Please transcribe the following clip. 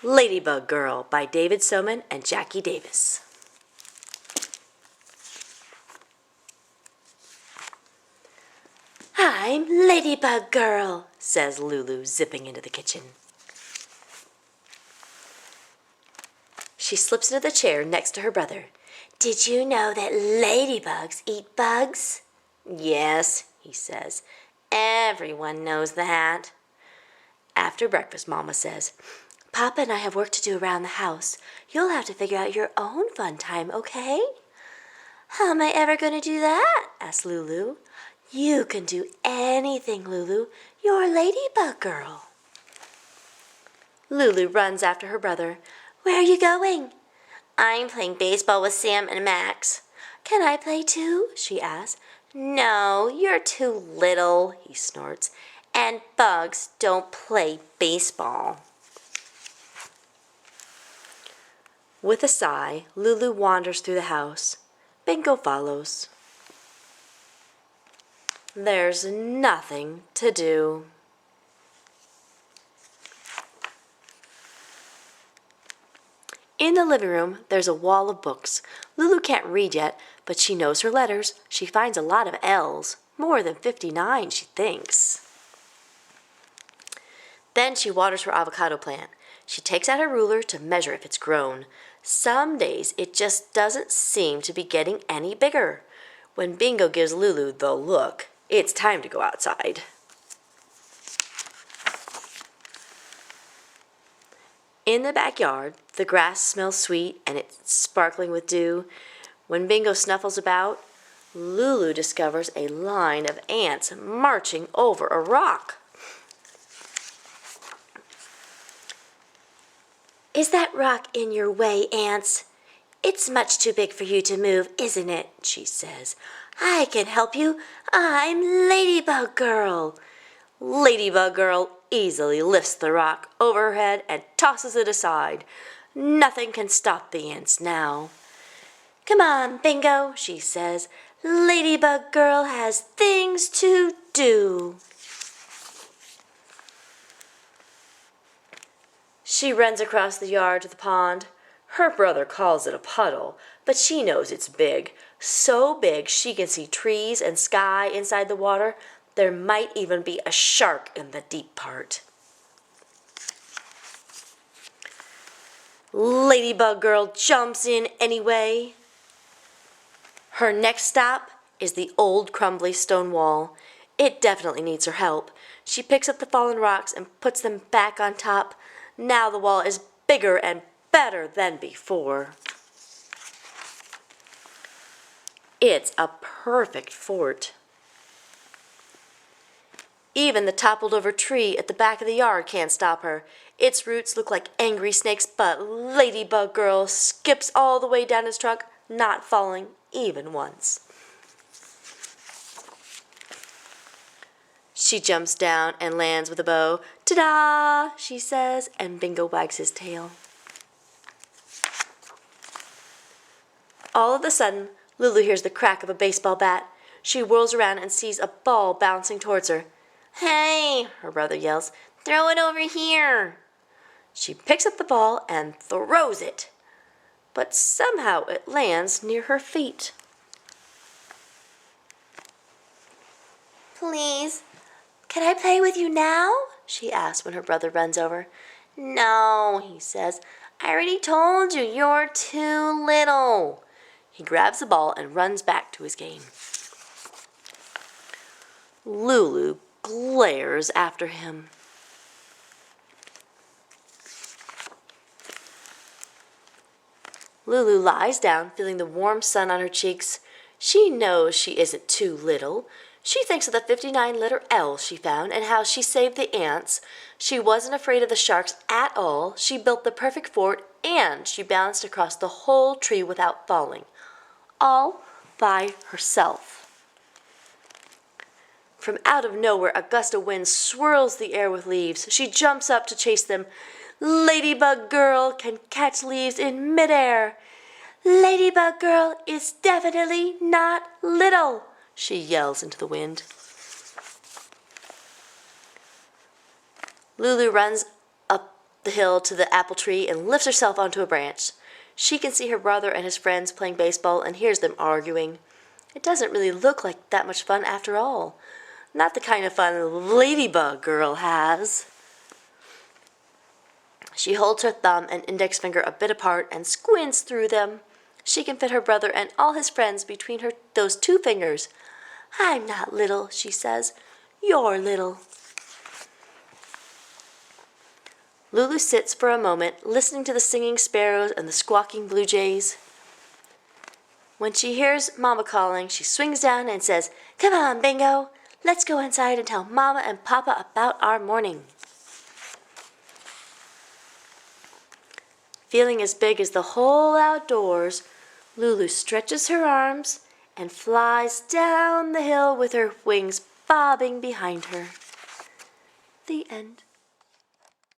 Ladybug Girl by David Soman and Jackie Davis. "I'm Ladybug Girl," says Lulu, zipping into the kitchen. She slips into the chair next to her brother. "Did you know that ladybugs eat bugs?" "Yes," he says. "Everyone knows that." After breakfast, Mama says, "Papa and I have work to do around the house. You'll have to figure out your own fun time, okay?" "How am I ever going to do that?" asks Lulu. "You can do anything, Lulu. You're a Ladybug Girl." Lulu runs after her brother. "Where are you going?" "I'm playing baseball with Sam and Max." "Can I play too?" she asks. "No, you're too little," he snorts. "And bugs don't play baseball." With a sigh, Lulu wanders through the house. Bingo follows. There's nothing to do. In the living room, there's a wall of books. Lulu can't read yet, but she knows her letters. She finds a lot of L's, more than 59, she thinks. Then she waters her avocado plant. She takes out her ruler to measure if it's grown. Some days it just doesn't seem to be getting any bigger. When Bingo gives Lulu the look, it's time to go outside. In the backyard, the grass smells sweet and it's sparkling with dew. When Bingo snuffles about, Lulu discovers a line of ants marching over a rock. "Is that rock in your way, ants? It's much too big for you to move, isn't it?" she says. "I can help you. I'm Ladybug Girl." Ladybug Girl easily lifts the rock over her head and tosses it aside. Nothing can stop the ants now. "Come on, Bingo," she says. "Ladybug Girl has things to do." She runs across the yard to the pond. Her brother calls it a puddle, but she knows it's big. So big she can see trees and sky inside the water. There might even be a shark in the deep part. Ladybug Girl jumps in anyway. Her next stop is the old crumbly stone wall. It definitely needs her help. She picks up the fallen rocks and puts them back on top. Now the wall is bigger and better than before. It's a perfect fort. Even the toppled over tree at the back of the yard can't stop her. Its roots look like angry snakes, but Ladybug Girl skips all the way down its trunk, not falling even once. She jumps down and lands with a bow. "Ta-da!" she says, and Bingo wags his tail. All of a sudden, Lulu hears the crack of a baseball bat. She whirls around and sees a ball bouncing towards her. "Hey!" her brother yells. "Throw it over here!" She picks up the ball and throws it, but somehow it lands near her feet. "Please, can I play with you now?" she asks when her brother runs over. "No," he says. "I already told you, you're too little." He grabs the ball and runs back to his game. Lulu glares after him. Lulu lies down, feeling the warm sun on her cheeks. She knows she isn't too little. She thinks of the 59-letter L she found and how she saved the ants. She wasn't afraid of the sharks at all. She built the perfect fort, and she balanced across the whole tree without falling, all by herself. From out of nowhere, a gust of wind swirls the air with leaves. She jumps up to chase them. Ladybug Girl can catch leaves in midair. "Ladybug Girl is definitely not little," she yells into the wind. Lulu runs up the hill to the apple tree and lifts herself onto a branch. She can see her brother and his friends playing baseball and hears them arguing. It doesn't really look like that much fun after all. Not the kind of fun Ladybug Girl has. She holds her thumb and index finger a bit apart and squints through them. She can fit her brother and all his friends between those two fingers. I'm not little, she says. You're little. Lulu sits for a moment, listening to the singing sparrows and the squawking blue jays. When she hears Mama calling, she swings down and says, Come on, Bingo. Let's go inside and tell Mama and Papa about our morning. Feeling as big as the whole outdoors, Lulu stretches her arms and flies down the hill with her wings bobbing behind her. The end.